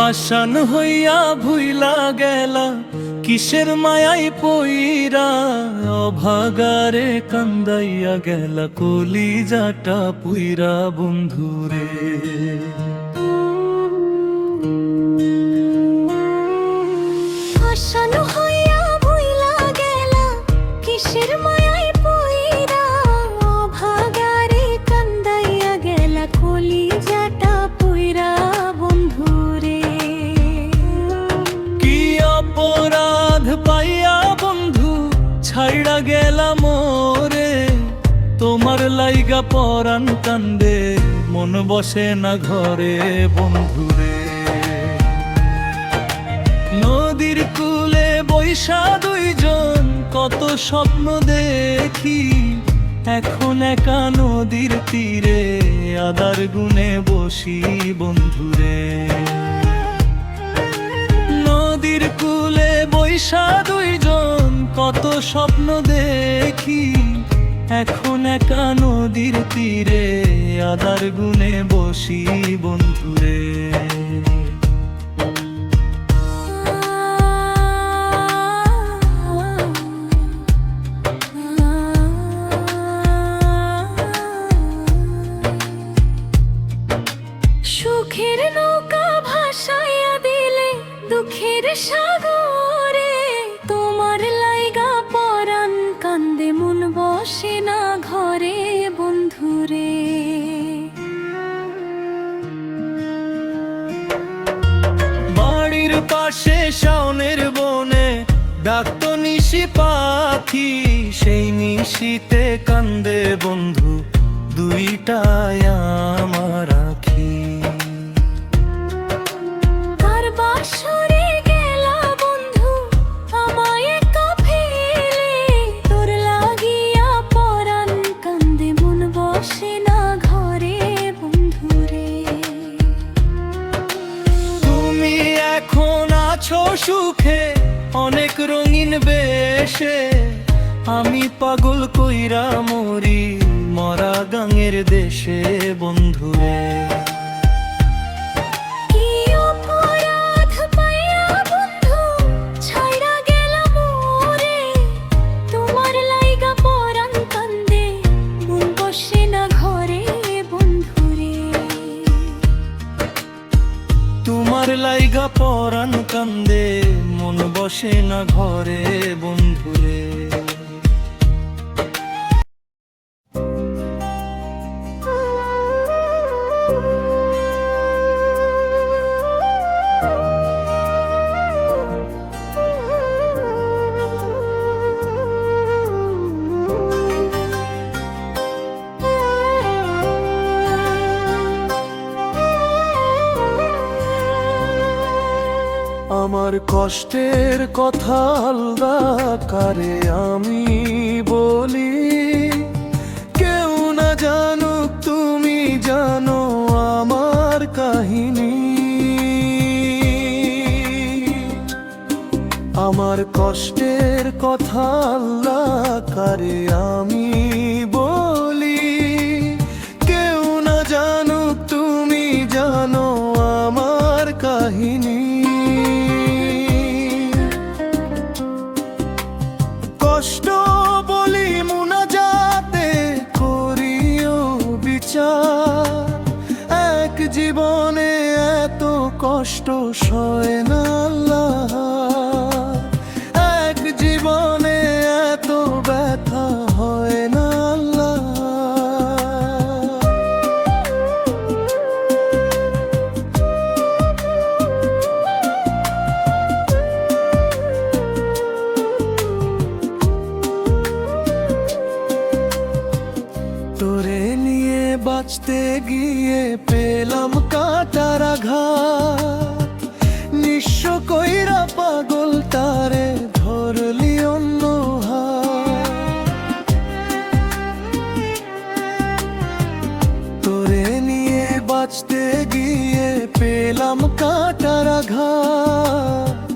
পাষাণ হইয়া ভুইলা গেলা কিসের মায়াই পইরা, অভাগারে কান্দাইয়া গেলা কলিজাটা পুইরা বন্ধুরে। পাষাণ হইয়া ভুইলা গেলা কিসের মায়াই পইরা, অভাগারে কান্দাইয়া গেলা কলিজাটা পুইরা বন্ধুরে। কি অপরাধ পাইয়া বন্ধু ছাইড়া গেলা মোরে, তোমার লাইগা পরাণ কান্দে মন বসে না ঘরে বন্ধুরে। নদীর কূলে বৈশা দুইজন কত স্বপ্ন দেখি, এখন একা নদীর তীরে আদার গুনে বসি বন্ধুরে। নদীর কূলে বৈশা দুইজন কত স্বপ্ন দেখি, এখন একা নদীর তীরে আদার গুনে বসি বন্ধুরে। সুখের নৌকা ভাসাইয়া দিলে দুঃখের সাগরে, তোমার লাইগা পরাণ কান্দে মন বসে না ঘরে বন্ধুরে। বাড়ির পাশে শাওনের বনে ডাকতো নিশি পাখি, সেই নিশিতে কান্দে বন্ধু দুইটায় আমার আখি। কার বাসরে গেলা বন্ধু আমায় একা ফেলে, তোর লাগিয়া পরাণ কান্দে মন বসে না ঘরে বন্ধুরে। তুমি এখন আছো সুখে অনেক রঙিন বেশে, আমি পাগল কইরা মরি মরা গাঙের দেশে বন্ধুরে। কি অপরাধ পাইয়া বন্ধু ছাইড়া গেলা মোরে, তোমার লাইগা পরাণ কান্দে মন বসে না ঘরে বন্ধুরে। তোমার লাইগা পরাণ কান্দে মন বসে না ঘরে বন্ধুরে। আমার কষ্টের কথা আলদা কারে আমি বলি, কেউ না জানুক তুমি জানো আমার কাহিনী। আমার কষ্টের কথা আল্লাহ কারে আমি বলি, কেউ না জানুক তুমি জানো আমার কাহিনী। কষ্ট বলি মুনাজাতে করিও বিচার, এক জীবনে এত কষ্ট সয় না আল্লাহ, এক জীবনে এত ব্যথা হয় না আল্লাহ। তোরে নিয়ে বাঁচতে গিয়ে পেলাম কাটার আঘাত, নিঃস্ব কইরা পাগল তারে ধরলি অন্য হাত। তোরে নিয়ে বাঁচতে গিয়ে পেলাম কাটার আঘাত,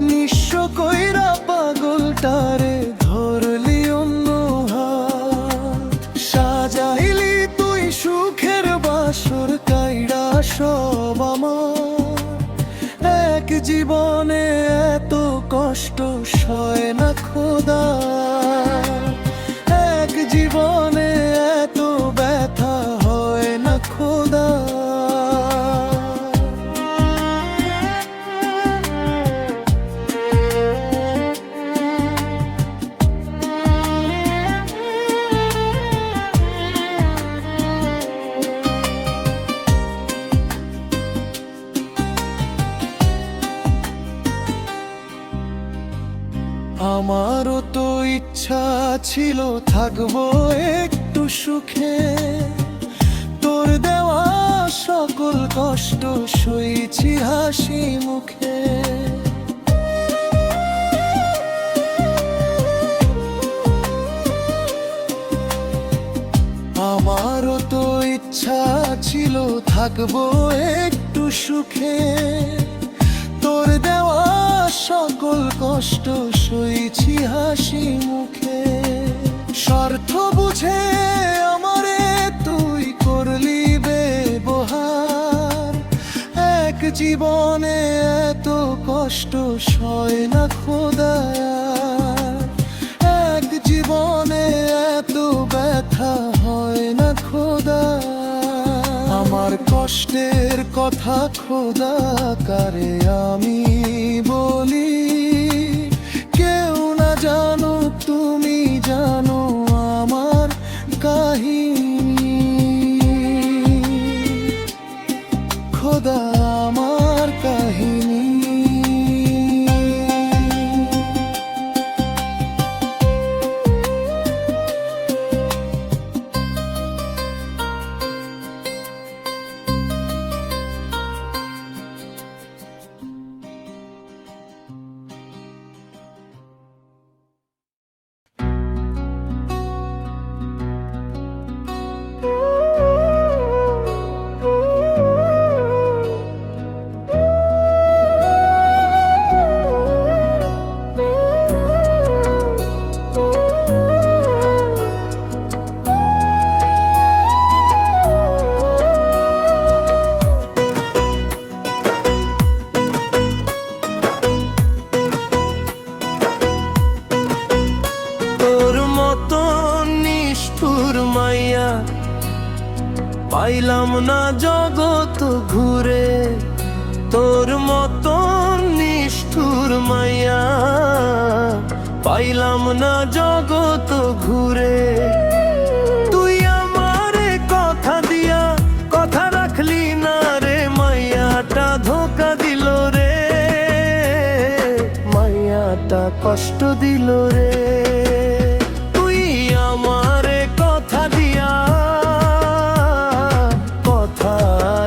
নিঃস্ব কইরা পাগল তারে ধরলি অন্য হাত। সাজাইলি তুই সুখের বাসর কাইড়া সব আমার, কষ্ট সয় না খোদা। এক জীবনে এত ব্যথা হয় না খোদা। আমারও তো ইচ্ছা ছিল থাকবো একটু সুখে, তোর দেওয়া সকল কষ্ট সইছি হাসি মুখে। আমারও তো ইচ্ছা ছিল থাকবো একটু সুখে, তোর দেওয়া সকল কষ্ট সইছি হাসি মুখে। স্বার্থ বুঝে আমারে তুই করলি ব্যবহার, এক জীবনে এত কষ্ট সয় না খোদা। এক জীবনে এত ব্যথা হয় না খোদা। আমার কষ্টের কথা খোদা কারে আমি বলি, কেউ না জানো তুমি জানো আমার কাহিনী। খোদা আমার কাহিনী। পাইলাম না জগৎ ঘুরে, তোর মতন নিষ্ঠুর মাইয়া পাইলাম না জগৎ ঘুরে। তুই আমারে কথা দিয়া কথা রাখলি না রে, মাইয়াটা ধোকা দিল রে, মাইয়াটা কষ্ট দিল রে। তুই আমারে কথা দিয়া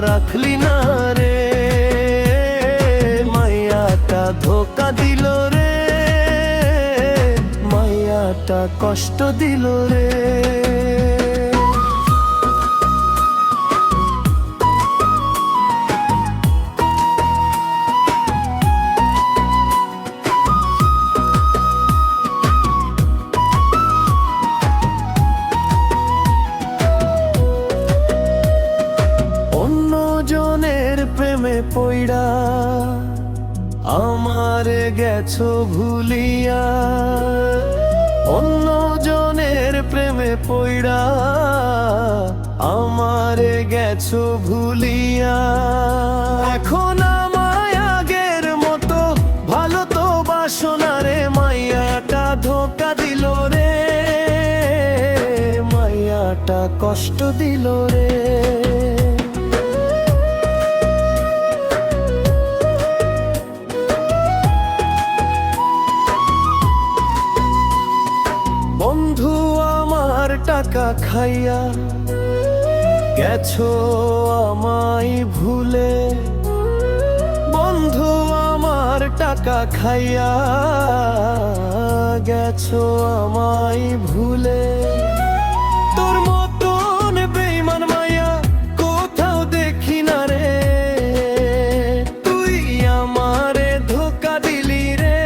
রাখলি না রে, মাইয়াটা ধোকা দিল রে, মাইয়াটা কষ্ট দিল রে। প্রেমে পইড়া আমারে গেছো ভুলিয়া, অন্য জনের প্রেমে পইড়া আমারে গেছো ভুলিয়া। এখন আমায় আগের মতো ভালো তো বাসনা রে, মাইয়াটা ধোকা দিল রে, মাইয়াটা কষ্ট দিল রে। বন্ধু আমার টাকা খাইয়া গেছো আমায় ভুলে, বন্ধু আমার টাকা খাইয়া গেছো আমায় ভুলে। তোর মতন বেঈমান মাইয়া কোথাও দেখি না রে, তুই আমারে ধোকা দিলি রে।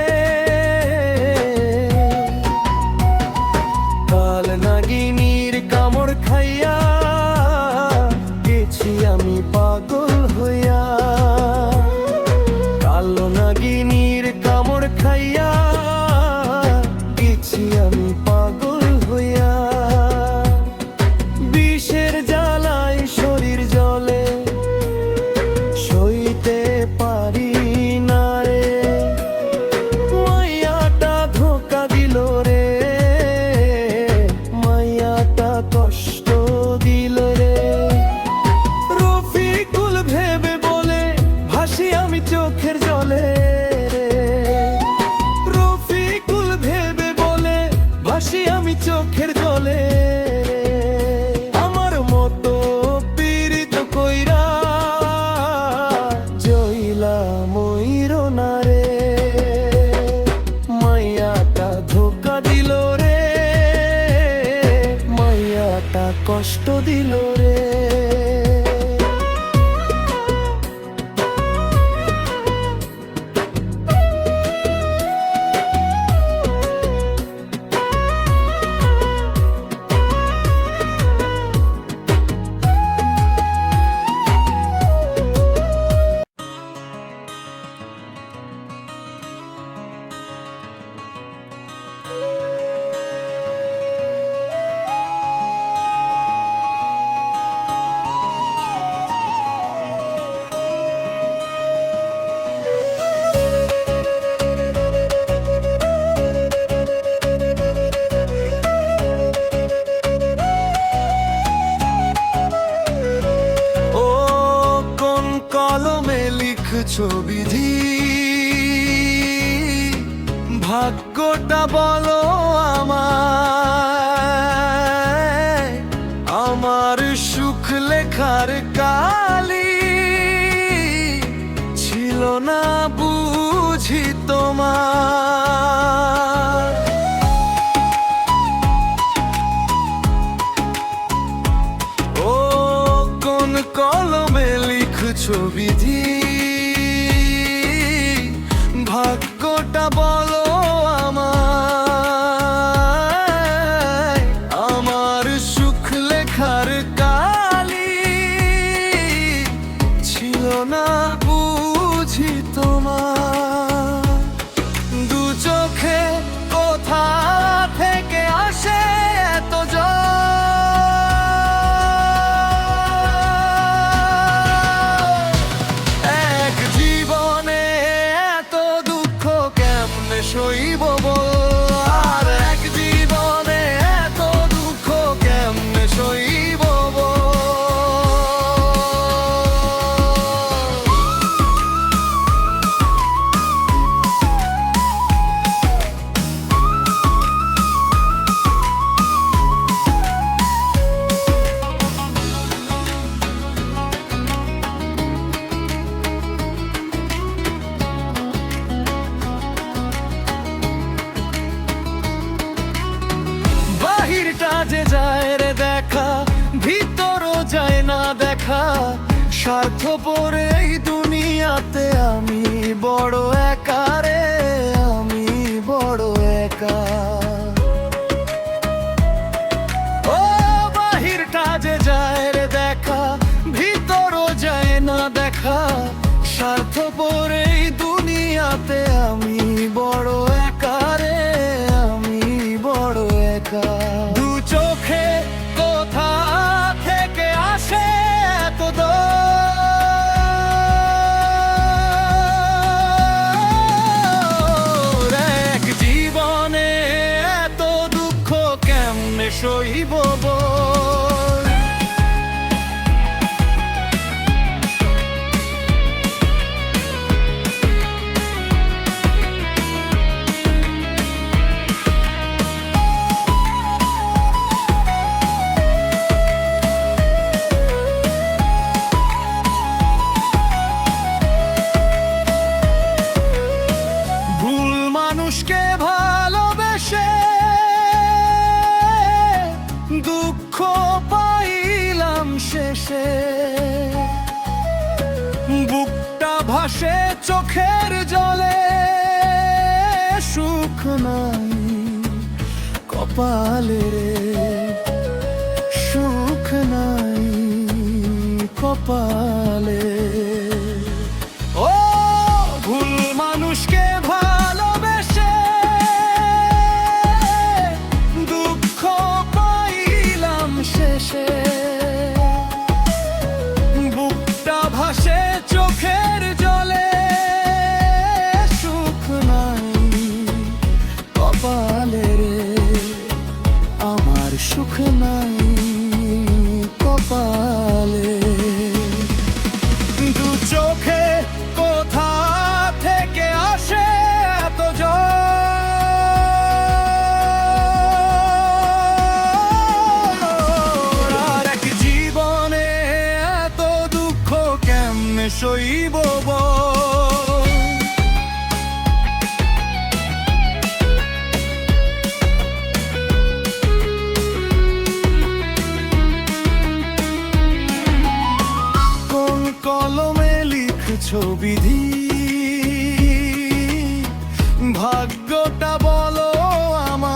কাল নাগিনীর কামড় খাইয়া গেছি আমি পাগল হইয়া, কালো নাগিনীর কামড় খাইয়া ভাসি আমি চোখের জলে, আমার মতো পীড়িত কইরা জইলা মইর না রে। মাইয়াটা ধোকা দিল রে, মাইয়াটা কষ্ট দিল রে। ছবিধি ভাগ্যটা বলো আমায়, আমার সুখ লেখার কালি ছিল না বুঝি তোমার। ও কোন কলমে লিখছো বিধি, ভাগ্যটা বলো আমায়, আমার সুখ লেখার কালি ছিল না বুঝি তোমার। দু চোখে কোথা থেকে আসে এত সইব আর এক জীবনে এত দুঃখ কেমনে সইব। বাহিরটা যে যায় রে দেখা, ভিতরও যায় না দেখা। স্বার্থপর এই দুনিয়াতে আমি বড় একা রে, আমি বড় একা। ও বাহিরটা যে যায় রে দেখা, ভিতরও যায় না দেখা। স্বার্থপর এই দুনিয়াতে আমি বড় একা রে, আমি বড় একা। দু চোখে কোথা থেকে আসে এত দূর, এক জীবনে এত দুঃখ কেমনে সইব বল। মানুষকে ভালোবেসে দুঃখ পাইলাম শেষে, বুকটা ভাসে চোখের জলে। সুখ নাই কপালে রে, সুখ নাই কপালে। ও ভুল মানুষকে ভালোবেসে দুঃখ পাইলাম শেষে, বুকটা ভাসে চোখের জলে। সুখ নাই কপালে রে, আমার সুখ নাই কপালে। দু চোখে কোথা থেকে আসে এত জল, ভাগ্যটা বলো আমায়,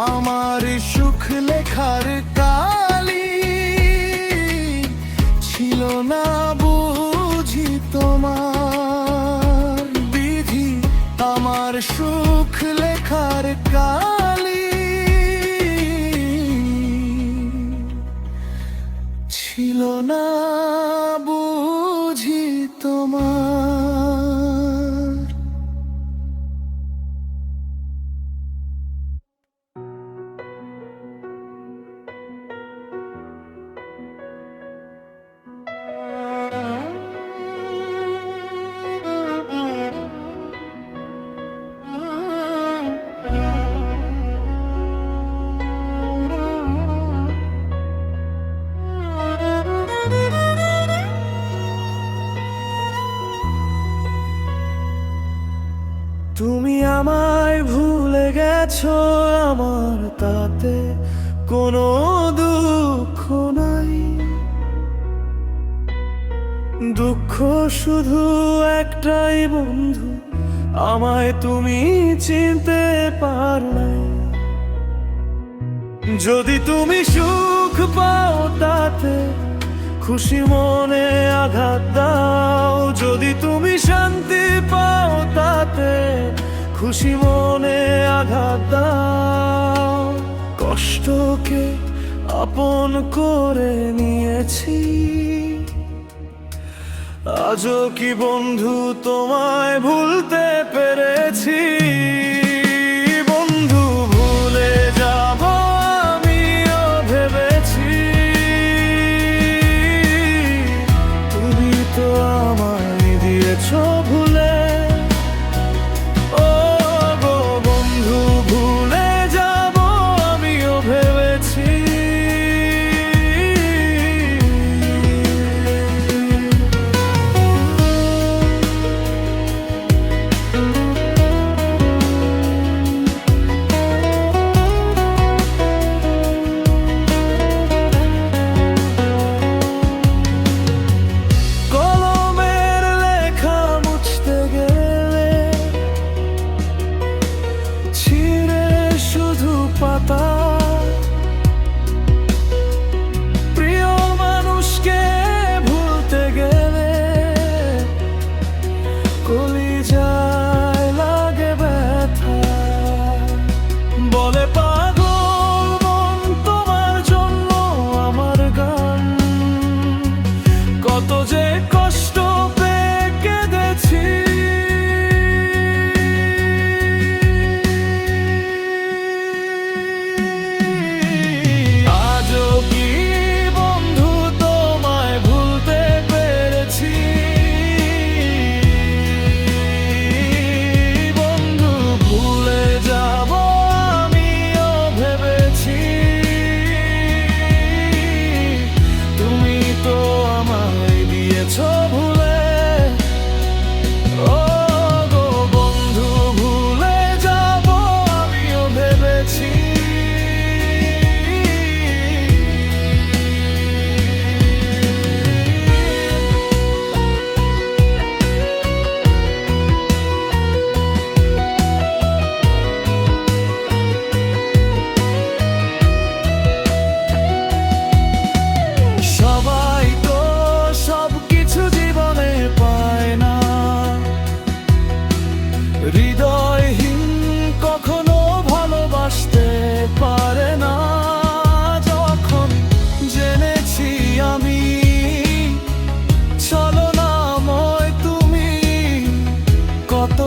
আমার সুখ লেখার কালি ছিল না বুঝি তোমার বিধি, আমার সুখ লেখার কালি ছিল না বুঝি তোমার। তুমি আমায় ভুলে গেছো, আমার তাতে কোনো দুঃখ নাই। দুঃখ শুধু একটাই বন্ধু, আমায় তুমি চিনতে পারলে। যদি তুমি সুখ পাও তাতে খুশি মনে আঘাত দাও, যদি তুমি শান্তি পাও তাতে খুশি মনে আঘাত দাও। কষ্টকে আপন করে নিয়েছি, আজও কি বন্ধু তোমায় ভুলতে পেরেছি? বন্ধু ভুলে যাব আমিও ভেবেছি, তুমি তো আমায় দিয়েছো ভুলে। ও গো বন্ধু ভুলে যাব আমিও ভেবেছি। কলমের লেখা মুছতে গেলে ছিঁড়ে শুধু পাতা, প্রিয় মানুষকে ভুলতে গেলে কলিজায় লাগে ব্যথা। বলে পাগল মন তোমার জন্য আমার গান, কত যে কষ্ট পেয়ে কেঁদেছি। আজও কি বন্ধু তোমায় ভুলতে পেরেছি? বন্ধু ভুলে যাব আমিও ভেবেছি, তুমি তো আমায় দিয়েছো ভুলে। ও গো বন্ধু ভুলে যাব আমিও ভেবেছি। সবাই তো সবকিছু জীবনে পায় না, হৃদয়হীন কখনো ভালোবাসতে পারে না। যখন জেনেছি আমি ছলনাময় তুমি, কত